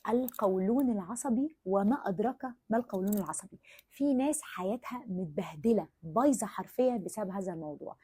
القولون العصبي وما أدراك ما القولون العصبي. في ناس حياتها متبهدلة بايظة حرفيا بسبب هذا الموضوع.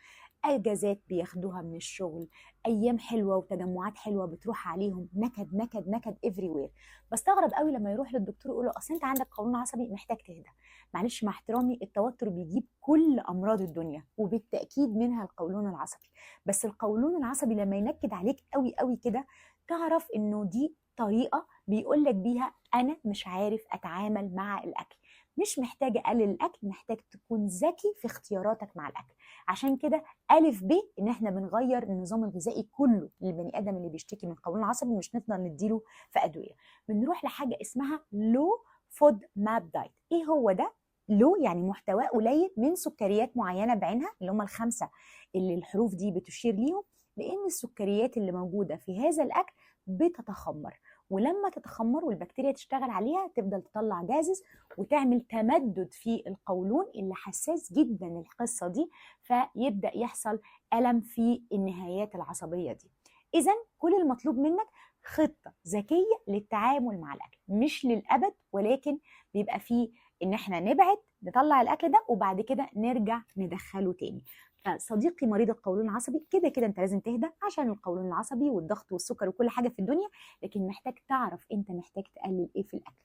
اجازات بياخدوها من الشغل، ايام حلوه وتجمعات حلوه بتروح عليهم، نكد نكد نكد افري وير. بستغرب قوي لما يروح للدكتور يقول له اصل انت عندك قولون عصبي محتاج تهدى. معلش مع احترامي، التوتر بيجيب كل امراض الدنيا وبالتاكيد منها القولون العصبي. بس القولون العصبي لما ينكد عليك قوي قوي كده، تعرف انه دي طريقه بيقول لك بيها انا مش عارف اتعامل مع الاكل. مش محتاج اقلل الاكل، محتاج تكون ذكي في اختياراتك مع الاكل. عشان كده ألف ب إن إحنا بنغير النظام الغذائي كله للبني آدم اللي بيشتكي من قولون عصبي، مش نفضل نديله في أدوية. بنروح لحاجة اسمها لو فود ماب دايت. إيه هو ده؟ لو يعني محتواه قليل من سكريات معينة بعينها، اللي هم الخمسة اللي الحروف دي بتشير ليهم، لأن السكريات اللي موجودة في هذا الأكل بتتخمر، ولما تتخمر والبكتيريا تشتغل عليها تفضل تطلع جازز وتعمل تمدد في القولون اللي حساس جدا القصة دي، فيبدأ يحصل ألم في النهايات العصبية دي. إذا كل المطلوب منك خطة ذكية للتعامل مع الأكل، مش للأبد، ولكن بيبقى فيه إن احنا نبعد نطلع الأكل ده وبعد كده نرجع ندخله تاني. فصديقي مريض القولون العصبي، كده كده انت لازم تهدى عشان القولون العصبي والضغط والسكر وكل حاجة في الدنيا، لكن محتاج تعرف انت محتاج تقلل ايه في الأكل.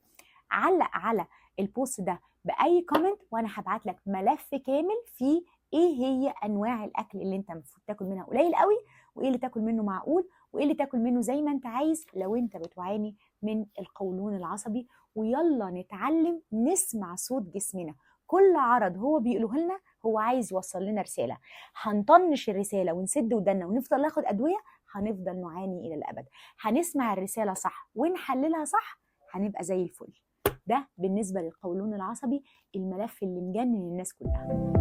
علق على البوست ده بأي كومنت وانا هبعت لك ملف كامل فيه ايه هي انواع الاكل اللي انت المفروض تاكل منها قليل قوي، وايه اللي تاكل منه معقول، وايه اللي تاكل منه زي ما انت عايز لو انت بتعاني من القولون العصبي. ويلا نتعلم نسمع صوت جسمنا. كل عرض هو بيقوله لنا هو عايز يوصل لنا رسالة. هنطنش الرسالة ونسد ودنا ونفضل ناخد أدوية، هنفضل نعاني إلى الأبد. هنسمع الرسالة صح ونحللها صح، هنبقى زي الفل. ده بالنسبة للقولون العصبي، الملف اللي مجنن الناس كلها.